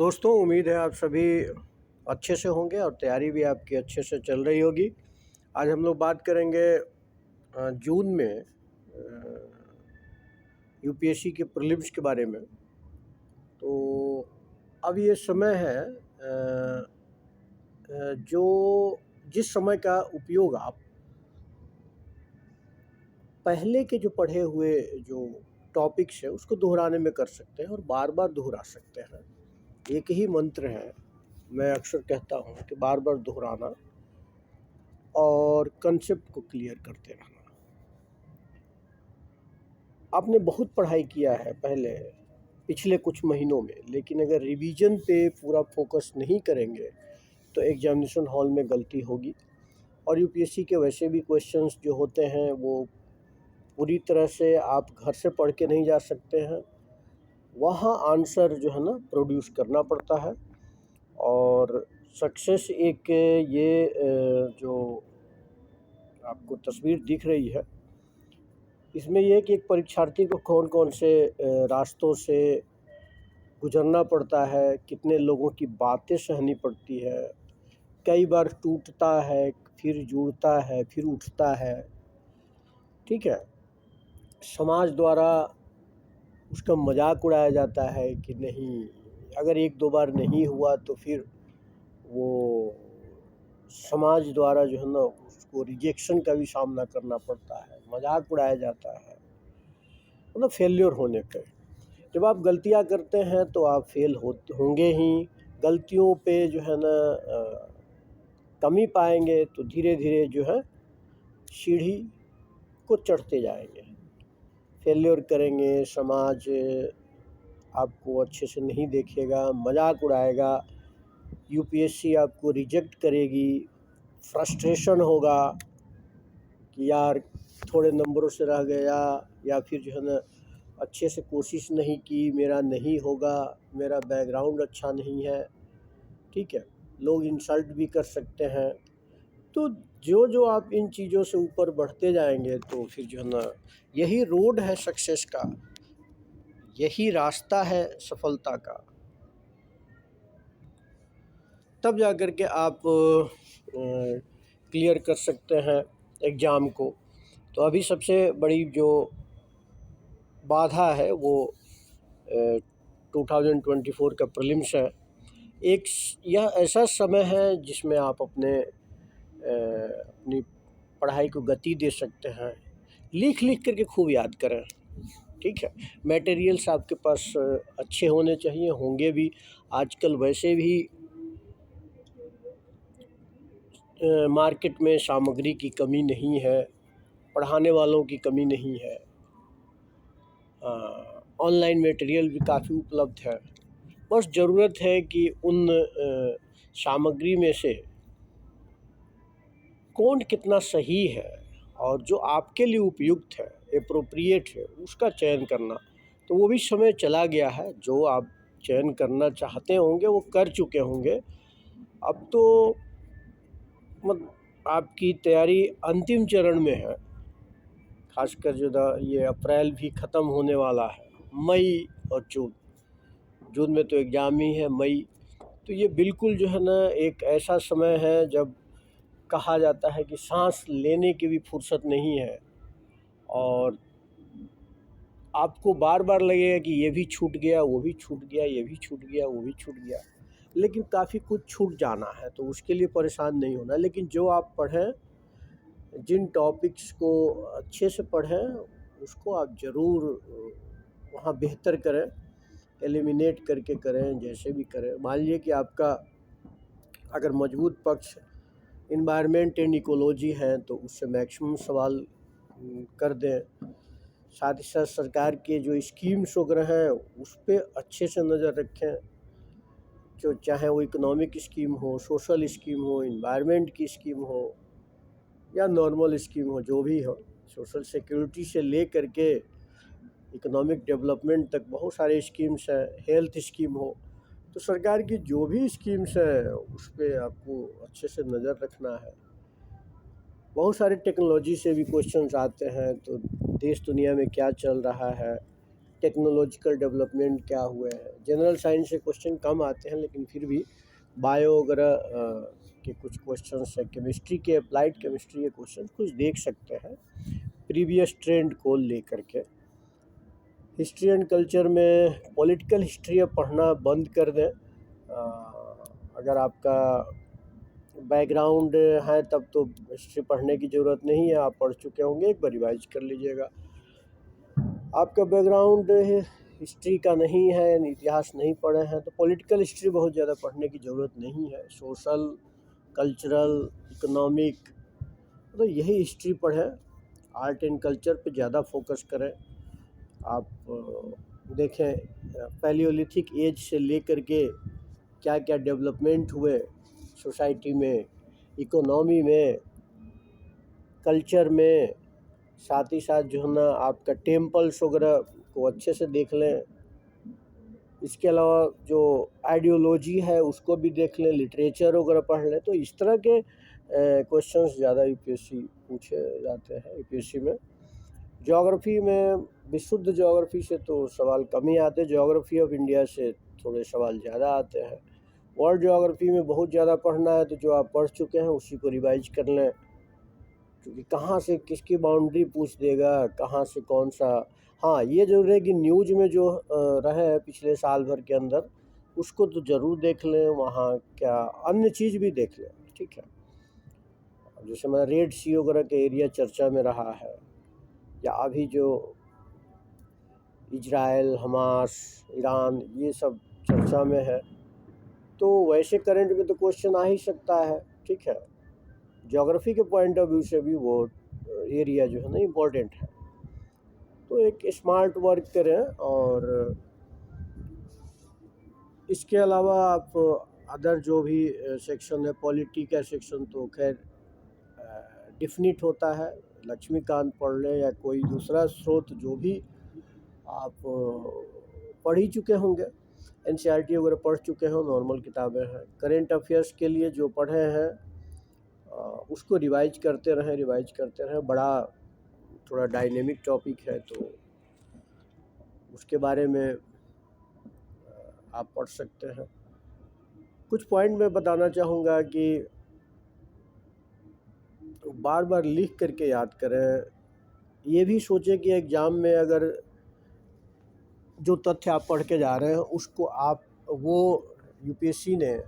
दोस्तों, उम्मीद है आप सभी अच्छे से होंगे और तैयारी भी आपकी अच्छे से चल रही होगी। आज हम लोग बात करेंगे जून में यूपीएससी के प्रीलिम्स के बारे में। तो अब ये समय है जो जिस समय का उपयोग आप पहले के जो पढ़े हुए जो टॉपिक्स है उसको दोहराने में कर सकते हैं और बार बार दोहरा सकते हैं। एक ही मंत्र है, मैं अक्सर कहता हूँ कि बार बार दोहराना और कंसेप्ट को क्लियर करते रहना। आपने बहुत पढ़ाई किया है पहले पिछले कुछ महीनों में, लेकिन अगर रिवीजन पे पूरा फोकस नहीं करेंगे तो एग्जामिनेशन हॉल में गलती होगी। और यूपीएससी के वैसे भी क्वेश्चंस जो होते हैं वो पूरी तरह से आप घर से पढ़ के नहीं जा सकते हैं, वहाँ आंसर जो है ना प्रोड्यूस करना पड़ता है। और सक्सेस एक ये जो आपको तस्वीर दिख रही है, इसमें यह कि एक परीक्षार्थी को कौन कौन से रास्तों से गुजरना पड़ता है, कितने लोगों की बातें सहनी पड़ती है, कई बार टूटता है, फिर जुड़ता है, फिर उठता है। ठीक है, समाज द्वारा उसका मजाक उड़ाया जाता है कि नहीं, अगर एक दो बार नहीं हुआ तो फिर वो समाज द्वारा जो है ना उसको रिजेक्शन का भी सामना करना पड़ता है, मजाक उड़ाया जाता है, मतलब फेल्योर होने पे। जब आप गलतियां करते हैं तो आप फेल होंगे ही। गलतियों पे जो है ना कमी पाएंगे तो धीरे धीरे जो है सीढ़ी को चढ़ते जाएंगे। फेल्योर करेंगे, समाज आपको अच्छे से नहीं देखेगा, मजाक उड़ाएगा, यूपीएससी आपको रिजेक्ट करेगी, फ्रस्ट्रेशन होगा कि यार थोड़े नंबरों से रह गया, या फिर जो है ना अच्छे से कोशिश नहीं की, मेरा नहीं होगा, मेरा बैकग्राउंड अच्छा नहीं है। ठीक है, लोग इंसल्ट भी कर सकते हैं। तो जो जो आप इन चीज़ों से ऊपर बढ़ते जाएंगे तो फिर जो है ना यही रोड है सक्सेस का, यही रास्ता है सफलता का। तब जा कर के आप क्लियर कर सकते हैं एग्ज़ाम को। तो अभी सबसे बड़ी जो बाधा है वो 2024 का प्रीलिम्स है। एक यह ऐसा समय है जिसमें आप अपनी पढ़ाई को गति दे सकते हैं। लिख लिख करके खूब याद करें। ठीक है, मटेरियल्स आपके पास अच्छे होने चाहिए, होंगे भी। आजकल वैसे भी मार्केट में सामग्री की कमी नहीं है, पढ़ाने वालों की कमी नहीं है, ऑनलाइन मटेरियल भी काफ़ी उपलब्ध है। बस ज़रूरत है कि उन सामग्री में से कौन कितना सही है और जो आपके लिए उपयुक्त है, एप्रोप्रिएट है, उसका चयन करना। तो वो भी समय चला गया है, जो आप चयन करना चाहते होंगे वो कर चुके होंगे। अब तो आपकी तैयारी अंतिम चरण में है। खासकर जो ये अप्रैल भी ख़त्म होने वाला है, मई और जून में तो एग्ज़ाम ही है, मई। तो ये बिल्कुल जो है ना एक ऐसा समय है जब कहा जाता है कि सांस लेने की भी फुर्सत नहीं है, और आपको बार बार लगेगा कि ये भी छूट गया, वो भी छूट गया, ये भी छूट गया, वो भी छूट गया। लेकिन काफ़ी कुछ छूट जाना है, तो उसके लिए परेशान नहीं होना। लेकिन जो आप पढ़ें, जिन टॉपिक्स को अच्छे से पढ़ें, उसको आप ज़रूर वहाँ बेहतर करें, एलिमिनेट करके करें, जैसे भी करें। मान लीजिए कि आपका अगर मजबूत पक्ष इन्वायरमेंट एंड इकोलॉजी है तो उससे मैक्सिमम सवाल कर दें। साथ ही साथ सरकार के जो स्कीम्स वगैरह हैं उस पर अच्छे से नज़र रखें, जो चाहे वो इकोनॉमिक स्कीम हो, सोशल स्कीम हो, इन्वायरमेंट की स्कीम हो या नॉर्मल स्कीम हो, जो भी हो। सोशल सिक्योरिटी से ले करके इकोनॉमिक डेवलपमेंट तक बहुत सारे स्कीम्स हैं, हेल्थ स्कीम हो। तो सरकार की जो भी स्कीम्स हैं उस पर आपको अच्छे से नज़र रखना है। बहुत सारे टेक्नोलॉजी से भी क्वेश्चंस आते हैं, तो देश दुनिया में क्या चल रहा है, टेक्नोलॉजिकल डेवलपमेंट क्या हुए हैं। जनरल साइंस से क्वेश्चन कम आते हैं, लेकिन फिर भी बायो वगैरह के कुछ क्वेश्चंस है, केमिस्ट्री के, अप्लाइड केमिस्ट्री के क्वेश्चन कुछ देख सकते हैं प्रीवियस ट्रेंड को लेकर के। हिस्ट्री एंड कल्चर में पॉलिटिकल हिस्ट्री अब पढ़ना बंद कर दें। अगर आपका बैकग्राउंड है तब तो हिस्ट्री पढ़ने की ज़रूरत नहीं है, आप पढ़ चुके होंगे, एक बार रिवाइज कर लीजिएगा। आपका बैकग्राउंड हिस्ट्री का नहीं है, इतिहास नहीं पढ़े हैं, तो पॉलिटिकल हिस्ट्री बहुत ज़्यादा पढ़ने की ज़रूरत नहीं है। सोशल, कल्चरल, इकोनॉमिक, तो यही हिस्ट्री पढ़ें। आर्ट एंड कल्चर पे ज़्यादा फोकस करें। आप देखें पैलियोलिथिक एज से लेकर के क्या क्या डेवलपमेंट हुए सोसाइटी में, इकोनॉमी में, कल्चर में, साथ ही साथ जो है ना आपका टेम्पल्स वगैरह को अच्छे से देख लें। इसके अलावा जो आइडियोलॉजी है उसको भी देख लें, लिटरेचर वगैरह पढ़ लें। तो इस तरह के क्वेश्चंस ज़्यादा यूपीएससी पूछे जाते हैं यूपीएससी में। ज्योग्राफी में विशुद्ध ज्योग्राफी से तो सवाल कम ही आते हैं, ज्योग्राफी ऑफ इंडिया से थोड़े सवाल ज़्यादा आते हैं। वर्ल्ड ज्योग्राफी में बहुत ज़्यादा पढ़ना है तो जो आप पढ़ चुके हैं उसी को रिवाइज कर लें, क्योंकि कहाँ से किसकी बाउंड्री पूछ देगा, कहाँ से कौन सा। हाँ, ये ज़रूर है कि न्यूज़ में जो रहे हैं पिछले साल भर के अंदर उसको तो ज़रूर देख लें, वहाँ क्या अन्य चीज़ भी देख लें, ठीक है। जैसे मैं रेड सी वगैरह के एरिया चर्चा में रहा है, या अभी जो इजराइल, हमास, ईरान, ये सब चर्चा में है, तो वैसे करंट में तो क्वेश्चन आ ही सकता है, ठीक है। ज्योग्राफी के पॉइंट ऑफ व्यू से भी वो एरिया जो है ना इम्पोर्टेंट है। तो एक स्मार्ट वर्क करें। और इसके अलावा आप अदर जो भी सेक्शन है, पॉलिटी का सेक्शन तो खैर डिफिनिट होता है, लक्ष्मीकांत पढ़ लें या कोई दूसरा स्रोत जो भी आप पढ़ ही चुके होंगे, एनसीईआरटी वगैरह पढ़ चुके हो, नॉर्मल किताबें हैं। करेंट अफेयर्स के लिए जो पढ़े हैं उसको रिवाइज करते रहें। बड़ा थोड़ा डायनेमिक टॉपिक है तो उसके बारे में आप पढ़ सकते हैं। कुछ पॉइंट मैं बताना चाहूँगा कि बार बार लिख करके याद करें। ये भी सोचें कि एग्ज़ाम में अगर जो तथ्य आप पढ़ के जा रहे हैं उसको आप वो यूपीएससी ने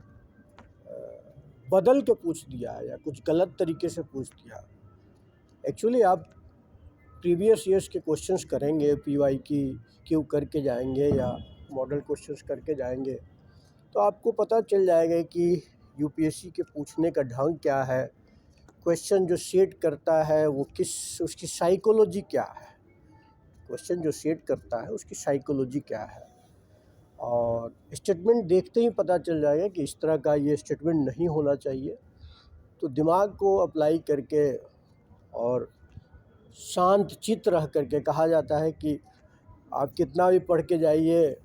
बदल के पूछ दिया या कुछ गलत तरीके से पूछ दिया। एक्चुअली आप प्रीवियस ईयर्स के क्वेश्चंस करेंगे, पीवाई की क्यू करके जाएंगे या मॉडल क्वेश्चंस करके जाएंगे, तो आपको पता चल जाएगा कि यूपीएससी के पूछने का ढंग क्या है, क्वेश्चन जो सेट करता है वो उसकी साइकोलॉजी क्या है, क्वेश्चन जो सेट करता है उसकी साइकोलॉजी क्या है। और स्टेटमेंट देखते ही पता चल जाएगा कि इस तरह का ये स्टेटमेंट नहीं होना चाहिए। तो दिमाग को अप्लाई करके और शांत चित्त रह करके, कहा जाता है कि आप कितना भी पढ़ के जाइए,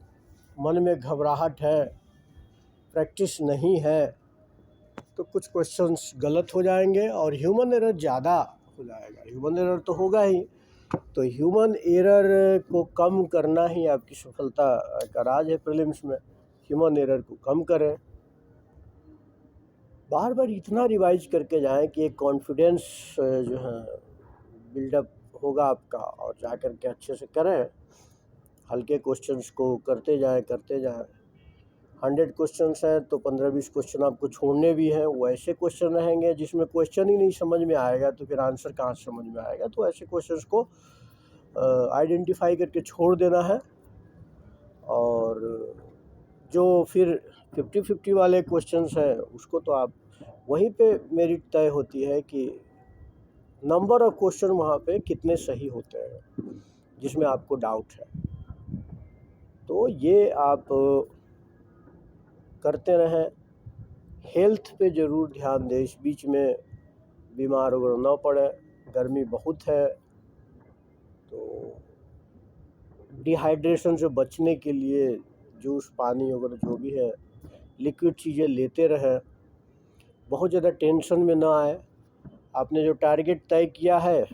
मन में घबराहट है, प्रैक्टिस नहीं है, तो कुछ क्वेश्चंस गलत हो जाएंगे और ह्यूमन एरर ज़्यादा हो जाएगा। ह्यूमन एरर तो होगा ही, तो ह्यूमन एरर को कम करना ही आपकी सफलता का राज है प्रीलिम्स में। ह्यूमन एरर को कम करें, बार बार इतना रिवाइज करके जाएं कि एक कॉन्फिडेंस जो है बिल्डअप होगा आपका, और जा कर के अच्छे से करें। हल्के क्वेश्चंस को करते जाएं 100 क्वेश्चंस हैं तो 15-20 क्वेश्चन आपको छोड़ने भी हैं। वो ऐसे क्वेश्चन रहेंगे जिसमें क्वेश्चन ही नहीं समझ में आएगा तो फिर आंसर कहाँ से समझ में आएगा। तो ऐसे क्वेश्चंस को आइडेंटिफाई करके छोड़ देना है। और जो फिर 50-50 वाले क्वेश्चंस हैं उसको तो आप वहीं पे मेरिट तय होती है कि नंबर ऑफ क्वेश्चन वहाँ पे कितने सही होते हैं जिसमें आपको डाउट है। तो ये आप करते रहें। हेल्थ पे ज़रूर ध्यान दें, इस बीच में बीमार वगैरह ना पड़े। गर्मी बहुत है तो डिहाइड्रेशन से बचने के लिए जूस, पानी वगैरह जो भी है, लिक्विड चीज़ें लेते रहें। बहुत ज़्यादा टेंशन में ना आए। आपने जो टारगेट तय किया है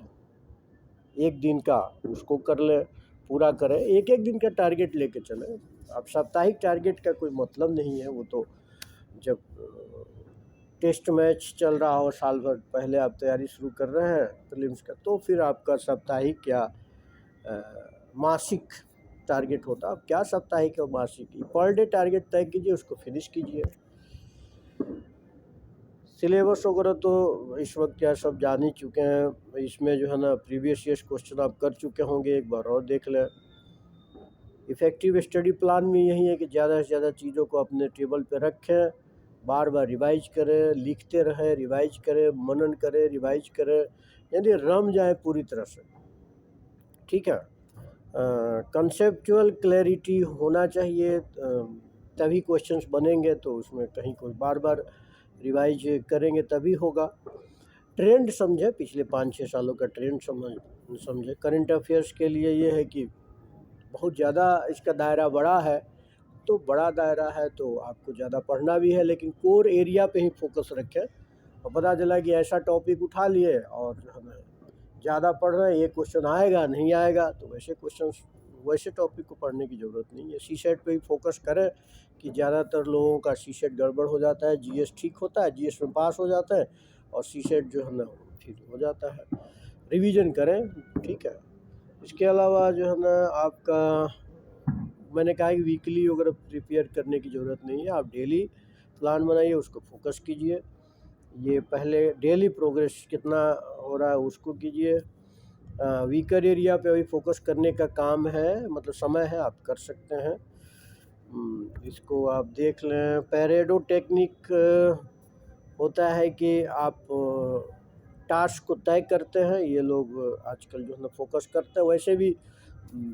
एक दिन का उसको कर लें, पूरा करें, एक एक दिन का टारगेट लेके चलें। अब साप्ताहिक टारगेट का कोई मतलब नहीं है, वो तो जब टेस्ट मैच चल रहा हो साल भर पहले आप तैयारी शुरू कर रहे हैं प्रीलिम्स का, तो फिर आपका साप्ताहिक या मासिक टारगेट होता। अब क्या साप्ताहिक और मासिक, पर डे टारगेट तय कीजिए, उसको फिनिश कीजिए। सिलेबस वगैरह तो इस वक्त क्या सब जान ही चुके हैं, इसमें जो है ना प्रीवियस ईयर्स क्वेश्चन आप कर चुके होंगे, एक बार और देख लें। इफ़ेक्टिव स्टडी प्लान में यही है कि ज़्यादा से ज़्यादा चीज़ों को अपने टेबल पे रखें, बार बार रिवाइज करें, लिखते रहें, रिवाइज करें, मनन करें, रिवाइज करें, यानी रम जाए पूरी तरह से। ठीक है, कंसेप्चुअल क्लैरिटी होना चाहिए, तभी क्वेश्चंस बनेंगे, तो उसमें कहीं कोई बार बार रिवाइज करेंगे तभी होगा। ट्रेंड समझे, पिछले 5-6 सालों का ट्रेंड समझे। करंट अफेयर्स के लिए ये है कि बहुत ज़्यादा इसका दायरा बड़ा है, तो बड़ा दायरा है तो आपको ज़्यादा पढ़ना भी है, लेकिन कोर एरिया पे ही फोकस रखें। और पता चला कि ऐसा टॉपिक उठा लिए और हमें ज़्यादा पढ़ रहे हैं, ये क्वेश्चन आएगा नहीं आएगा, तो वैसे टॉपिक को पढ़ने की ज़रूरत नहीं है। सीसेट पे ही फोकस करें कि ज़्यादातर लोगों का सीसेट गड़बड़ हो जाता है, जीएस ठीक होता है, जीएस में पास हो जाता है और सीसेट जो है ना फिर हो जाता है। रिवीजन करें, ठीक है। इसके अलावा जो है ना आपका, मैंने कहा कि वीकली वगैरह प्रिपेयर करने की ज़रूरत नहीं है, आप डेली प्लान बनाइए, उसको फोकस कीजिए। ये पहले डेली प्रोग्रेस कितना हो रहा है उसको कीजिए। वीकर एरिया पे अभी फोकस करने का काम है, मतलब समय है, आप कर सकते हैं। इसको आप देख लें। पैरेडो टेक्निक होता है कि आप टास्क को तय करते हैं, ये लोग आजकल जो है ना फोकस करते हैं। वैसे भी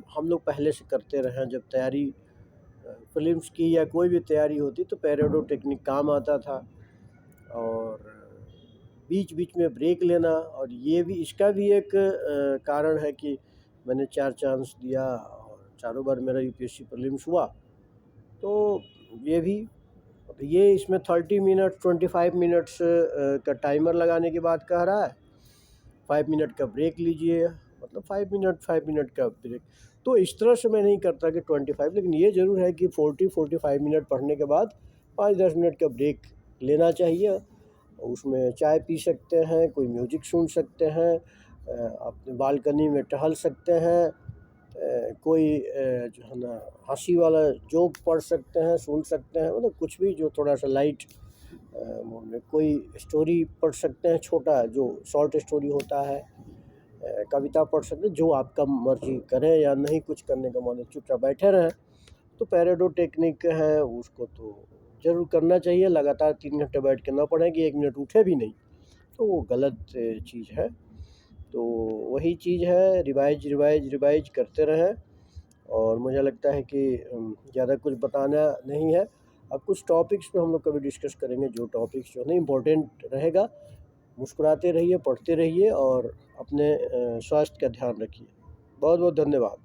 हम लोग पहले से करते रहे हैं, जब तैयारी फिल्म्स की या कोई भी तैयारी होती तो पैरेडो टेक्निक काम आता था। और बीच बीच में ब्रेक लेना, और ये भी, इसका भी एक कारण है कि मैंने 4 चांस दिया और चारों बार मेरा यूपीएससी प्रीलिम्स हुआ। तो ये इसमें 30 मिनट 25 मिनट्स का टाइमर लगाने की बात कह रहा है। 5 मिनट का ब्रेक लीजिए, मतलब 5 मिनट का ब्रेक। तो इस तरह से मैं नहीं करता कि 25, लेकिन ये ज़रूर है कि 40-45 मिनट पढ़ने के बाद 5-10 मिनट का ब्रेक लेना चाहिए। उसमें चाय पी सकते हैं, कोई म्यूजिक सुन सकते हैं, अपने बालकनी में टहल सकते हैं, कोई जो है ना हंसी वाला जोक पढ़ सकते हैं, सुन सकते हैं, मतलब कुछ भी जो थोड़ा सा लाइट मूड में। कोई स्टोरी पढ़ सकते हैं, छोटा जो शॉर्ट स्टोरी होता है, कविता पढ़ सकते हैं, जो आपका मर्जी करें, या नहीं कुछ करने का मन है चुपचाप बैठे रहें। तो पैरेडो टेक्निक है, उसको तो ज़रूर करना चाहिए। लगातार 3 घंटे बैठ के ना पढ़ें कि 1 मिनट उठे भी नहीं, तो वो गलत चीज़ है। तो वही चीज़ है, रिवाइज करते रहें। और मुझे लगता है कि ज़्यादा कुछ बताना नहीं है। अब कुछ टॉपिक्स पे हम लोग कभी डिस्कस करेंगे, जो टॉपिक्स जो है ना इम्पोर्टेंट रहेगा। मुस्कुराते रहिए, पढ़ते रहिए और अपने स्वास्थ्य का ध्यान रखिए। बहुत बहुत धन्यवाद।